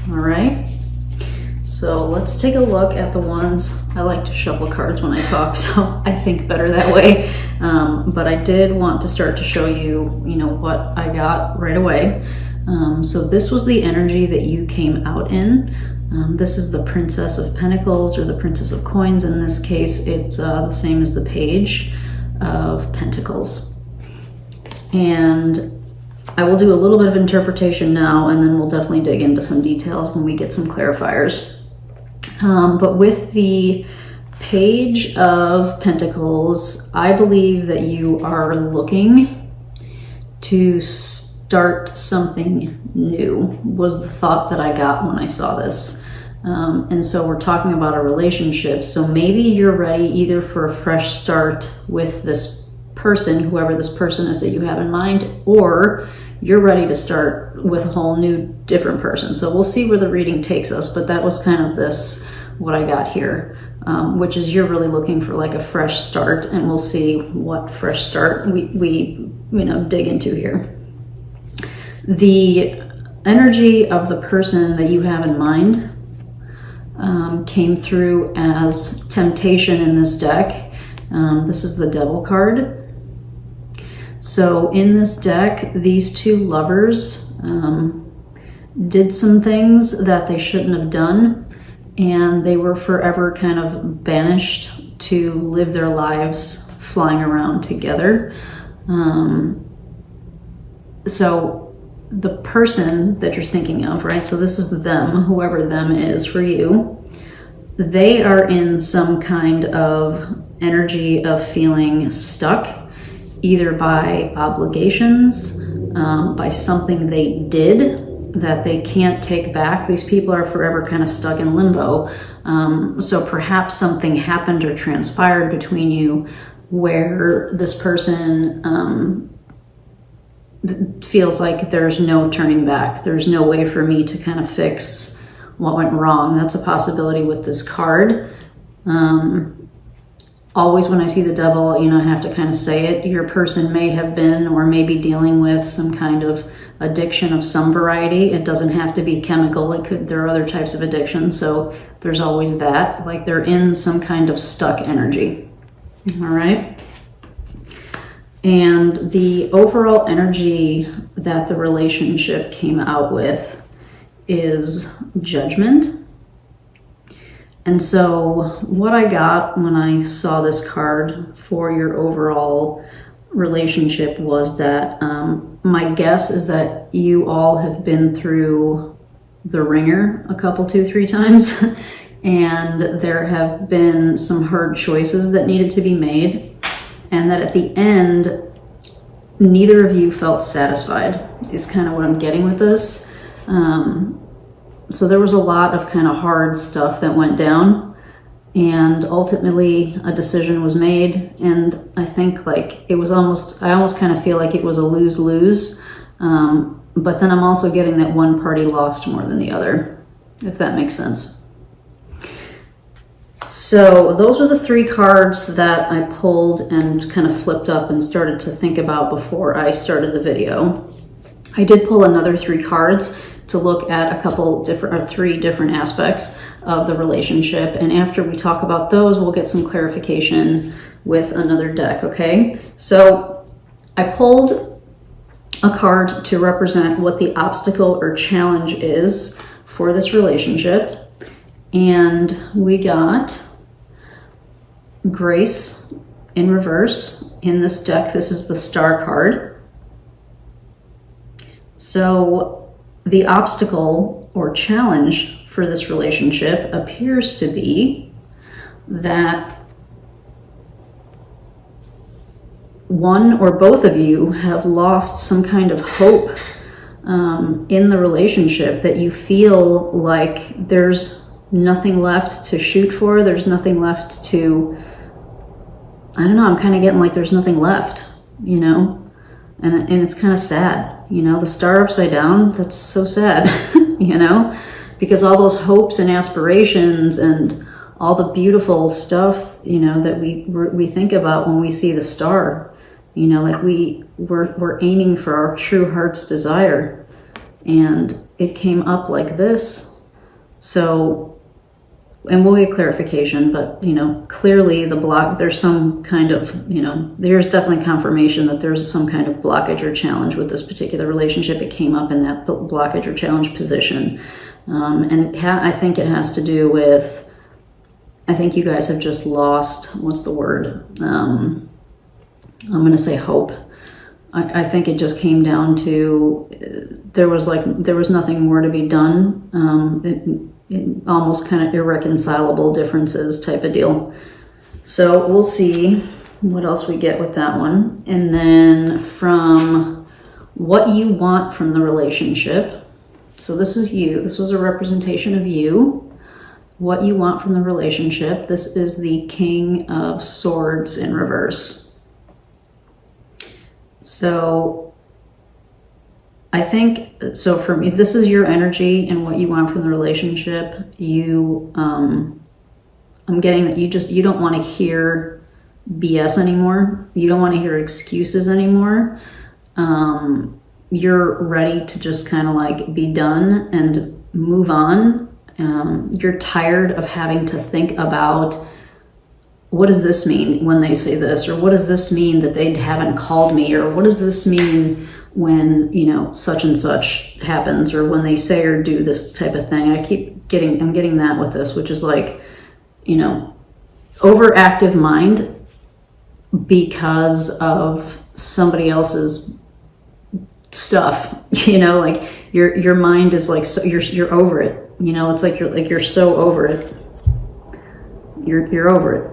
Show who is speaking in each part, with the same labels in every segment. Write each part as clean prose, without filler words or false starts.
Speaker 1: All right. So let's take a look at the ones. I like to shuffle cards when I talk, so I think better that way. But I did want to start to show you, what I got right away. So this was the energy that you came out in. This is the Princess of Pentacles, or the Princess of Coins. In this case, it's the same as the Page of Pentacles. And I will do a little bit of interpretation now, and then we'll definitely dig into some details when we get some clarifiers. But with the Page of Pentacles, I believe that you are looking to start something new, was the thought that I got when I saw this. And so we're talking about a relationship. So maybe you're ready either for a fresh start with this person, whoever this person is that you have in mind, or you're ready to start with a whole new different person. So we'll see where the reading takes us, but that was kind of what I got here, which is you're really looking for like a fresh start, and we'll see what fresh start we dig into here. The energy of the person that you have in mind came through as temptation in this deck. This is the Devil card. So in this deck, these two lovers did some things that they shouldn't have done, and they were forever kind of banished to live their lives flying around together. So the person that you're thinking of, right? So this is them, whoever them is for you. They are in some kind of energy of feeling stuck, either by obligations, by something they did that they can't take back. These people are forever kind of stuck in limbo. So perhaps something happened or transpired between you where this person feels like there's no turning back. There's no way for me to kind of fix what went wrong. That's a possibility with this card. Always when I see the Devil, I have to kind of say it. Your person may have been or may be dealing with some kind of addiction of some variety. It doesn't have to be chemical. There are other types of addiction. So there's always that. Like they're in some kind of stuck energy. All right. And the overall energy that the relationship came out with is judgment. And so what I got when I saw this card for your overall relationship was that my guess is that you all have been through the ringer a couple, 2-3 times, and there have been some hard choices that needed to be made, and that at the end, neither of you felt satisfied, is kind of what I'm getting with this. So there was a lot of kind of hard stuff that went down, and ultimately a decision was made. And I think I almost kind of feel like it was a lose-lose. But then I'm also getting that one party lost more than the other, if that makes sense. So those were the 3 cards that I pulled and kind of flipped up and started to think about before I started the video. I did pull another 3 cards to look at 3 different aspects of the relationship. And after we talk about those, we'll get some clarification with another deck, okay? So I pulled a card to represent what the obstacle or challenge is for this relationship. And we got Grace in reverse in this deck. This is the Star card. So the obstacle or challenge for this relationship appears to be that one or both of you have lost some kind of hope in the relationship, that you feel like there's nothing left to shoot for. There's nothing left to, I'm kind of getting like there's nothing left, and it's kind of sad. The star upside down, that's so sad, because all those hopes and aspirations and all the beautiful stuff, that we think about when we see the star, we're aiming for our true heart's desire, and it came up like this. So, and we'll get clarification, but, you know, clearly the block, there's some kind of, you know, there's definitely confirmation that there's some kind of blockage or challenge with this particular relationship. It came up in that blockage or challenge position. And I think it has to do with, I think you guys have just lost, what's the word? I'm going to say hope. I think it just came down to, there was nothing more to be done. It almost kind of irreconcilable differences type of deal. So we'll see what else we get with that one. And then from what you want from the relationship. So this is you. This was a representation of you. What you want from the relationship. This is the King of Swords in reverse. So I think, so for me, if this is your energy and what you want from the relationship, you, I'm getting that you don't want to hear BS anymore. You don't want to hear excuses anymore. You're ready to just kind of like be done and move on. You're tired of having to think about, what does this mean when they say this? Or what does this mean that they haven't called me? Or what does this mean when, you know, such and such happens? Or when they say or do this type of thing? I'm getting that with this, which is like, you know, overactive mind because of somebody else's stuff. You know, like your mind is like, so you're over it. You know, it's like you're so over it. You're over it.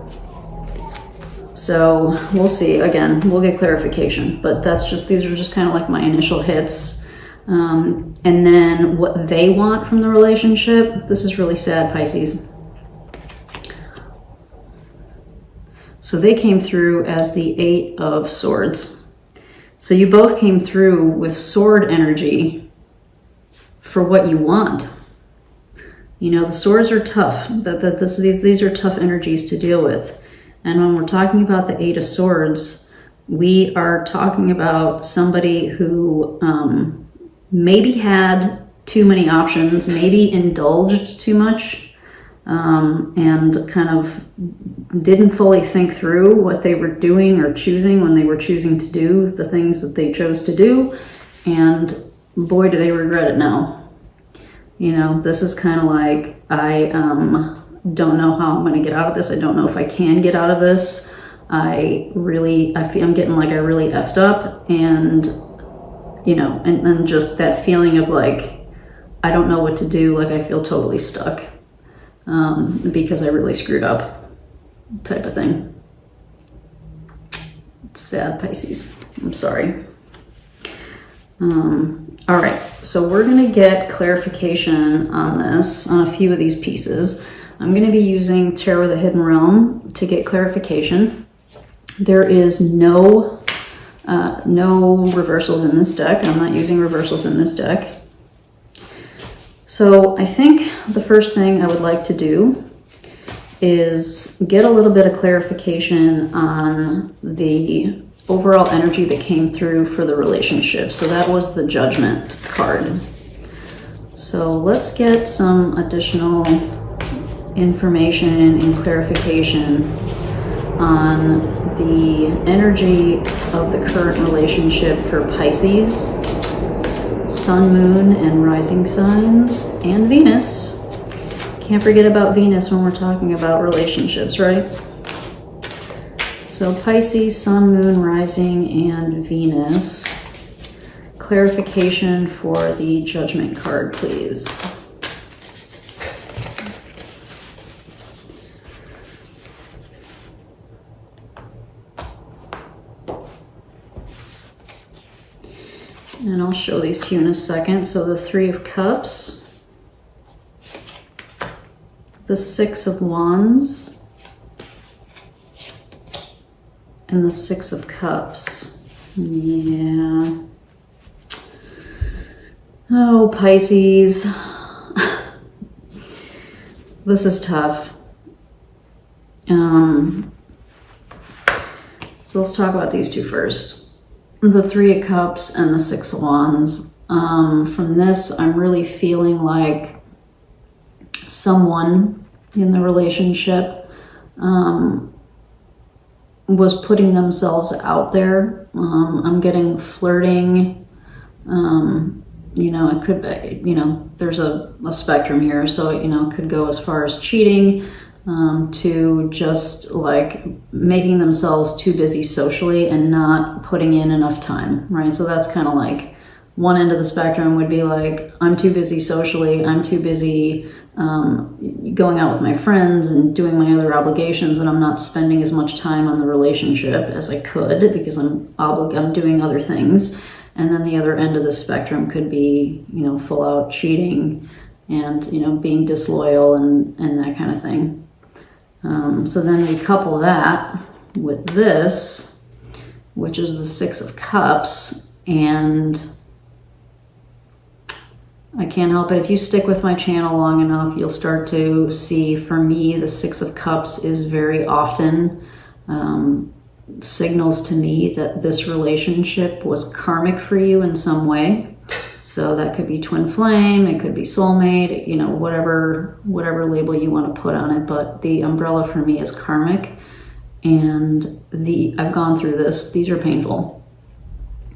Speaker 1: So we'll see. Again, we'll get clarification, but these are just kind of like my initial hits. And then what they want from the relationship. This is really sad, Pisces. So they came through as the 8 of Swords. So you both came through with sword energy for what you want. You know, the swords are tough. These are tough energies to deal with. And when we're talking about the 8 of Swords, we are talking about somebody who maybe had too many options, maybe indulged too much, and kind of didn't fully think through what they were doing or choosing when they were choosing to do the things that they chose to do. And boy, do they regret it now. You know, this is kind of like, I don't know how I'm going to get out of this. I don't know if I can get out of this. I'm getting like I really effed up, and, you know, and just that feeling of like, I don't know what to do. Like I feel totally stuck because I really screwed up type of thing. It's sad, Pisces. I'm sorry. All right. So we're going to get clarification on this, on a few of these pieces. I'm going to be using Tarot of the Hidden Realm to get clarification. There is no reversals in this deck. I'm not using reversals in this deck. So I think the first thing I would like to do is get a little bit of clarification on the overall energy that came through for the relationship. So that was the Judgment card. So let's get some additional information and clarification on the energy of the current relationship for Pisces, Sun, Moon, and Rising signs, and Venus. Can't forget about Venus when we're talking about relationships, right? So Pisces, Sun, Moon, Rising, and Venus. Clarification for the Judgment card, please. And I'll show these to you in a second. So the 3 of Cups, the 6 of Wands, and the 6 of Cups. Yeah. Oh, Pisces. This is tough. So let's talk about these two first. The 3 of Cups and the 6 of Wands. From this, I'm really feeling like someone in the relationship was putting themselves out there. I'm getting flirting. It could be, there's a spectrum here. So, it could go as far as cheating, to just like making themselves too busy socially and not putting in enough time, right? So that's kind of like one end of the spectrum would be like, I'm too busy socially, I'm too busy going out with my friends and doing my other obligations, and I'm not spending as much time on the relationship as I could because I'm doing other things. And then the other end of the spectrum could be, full out cheating and, being disloyal and that kind of thing. So then we couple that with this, which is the Six of Cups, and I can't help it. If you stick with my channel long enough, you'll start to see, for me, the Six of Cups is very often signals to me that this relationship was karmic for you in some way. So that could be twin flame, it could be soulmate, whatever label you want to put on it. But the umbrella for me is karmic, and I've gone through this. These are painful.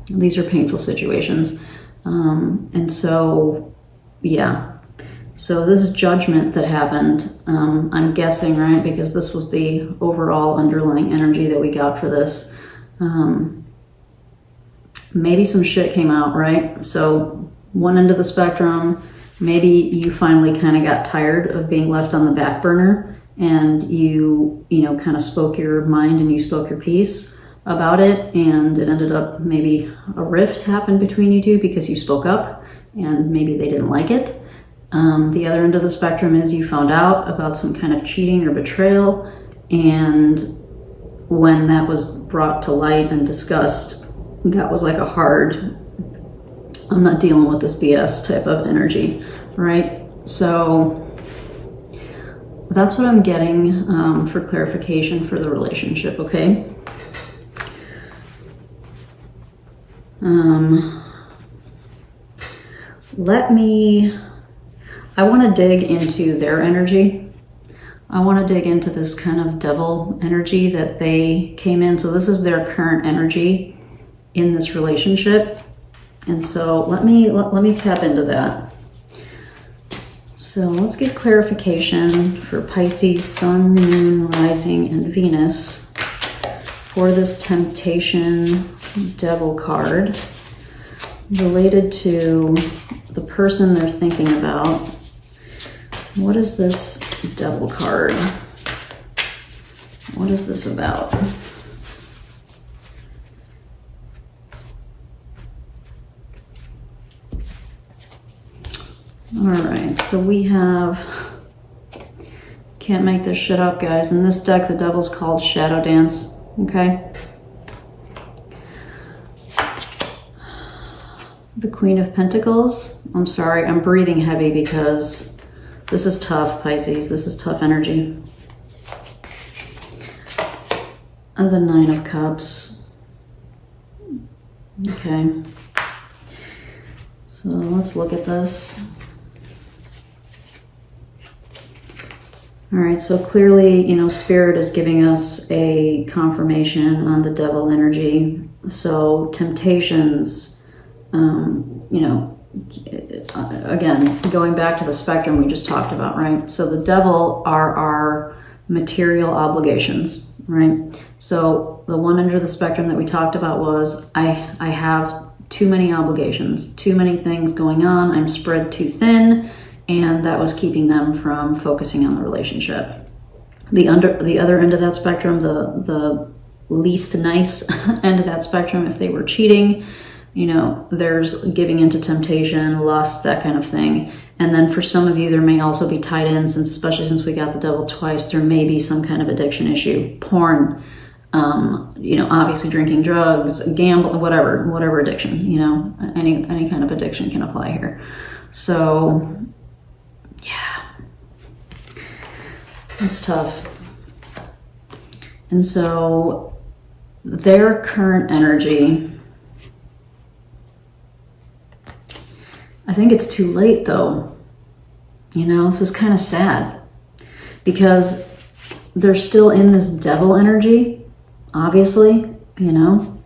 Speaker 1: These are painful situations. And so, yeah. So this judgment that happened, I'm guessing, right, because this was the overall underlying energy that we got for this. Maybe some shit came out, right? So one end of the spectrum, maybe you finally kind of got tired of being left on the back burner, and you kind of spoke your mind and you spoke your piece about it, and it ended up maybe a rift happened between you two because you spoke up and maybe they didn't like it. The other end of the spectrum is you found out about some kind of cheating or betrayal, and when that was brought to light and discussed, that was like a hard, I'm not dealing with this BS type of energy, right? So that's what I'm getting for clarification for the relationship, okay? I want to dig into their energy. I want to dig into this kind of devil energy that they came in. So this is their current energy in this relationship. And so let me tap into that. So let's get clarification for Pisces, Sun, Moon, Rising, and Venus for this temptation devil card related to the person they're thinking about. What is this devil card? What is this about? All right, so we have, can't make this shit up, guys. In this deck, the devil's called Shadow Dance, okay? The Queen of Pentacles. I'm sorry, I'm breathing heavy because this is tough, Pisces. This is tough energy. And the Nine of Cups. Okay. So let's look at this. All right, so clearly, Spirit is giving us a confirmation on the devil energy. So temptations, again, going back to the spectrum we just talked about, right? So the devil are our material obligations, right? So the one end of the spectrum that we talked about was, I have too many obligations, too many things going on, I'm spread too thin, and that was keeping them from focusing on the relationship. The other end of that spectrum, the least nice end of that spectrum, if they were cheating, there's giving into temptation, lust, that kind of thing. And then for some of you, there may also be tied in, especially since we got the devil twice, there may be some kind of addiction issue, porn, obviously drinking, drugs, gambling, whatever addiction, any kind of addiction can apply here. So, yeah, it's tough. And so their current energy, I think it's too late though. You know, this is kind of sad because they're still in this devil energy, obviously, you know,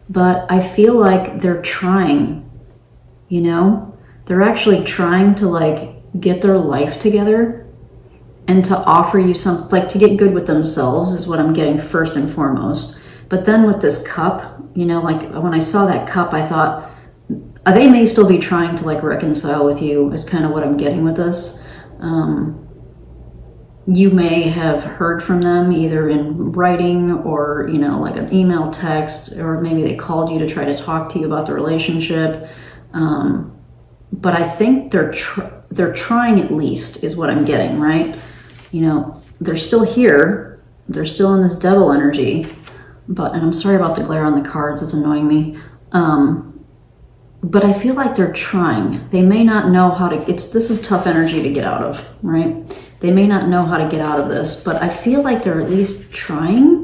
Speaker 1: but I feel like they're trying, you know, they're actually trying to like get their life together and to offer you some, like to get good with themselves is what I'm getting first and foremost. But then with this cup, you know, like when I saw that cup, I thought, they may still be trying to like reconcile with you is kind of what I'm getting with this. You may have heard from them either in writing or, you know, like an email, text, or maybe they called you to try to talk to you about the relationship. But I think they're trying at least is what I'm getting, right? You know, they're still here. They're still in this devil energy. And I'm sorry about the glare on the cards. It's annoying me. But I feel like they're trying. They may not know how to, this is tough energy to get out of, right? They may not know how to get out of this, but I feel like they're at least trying.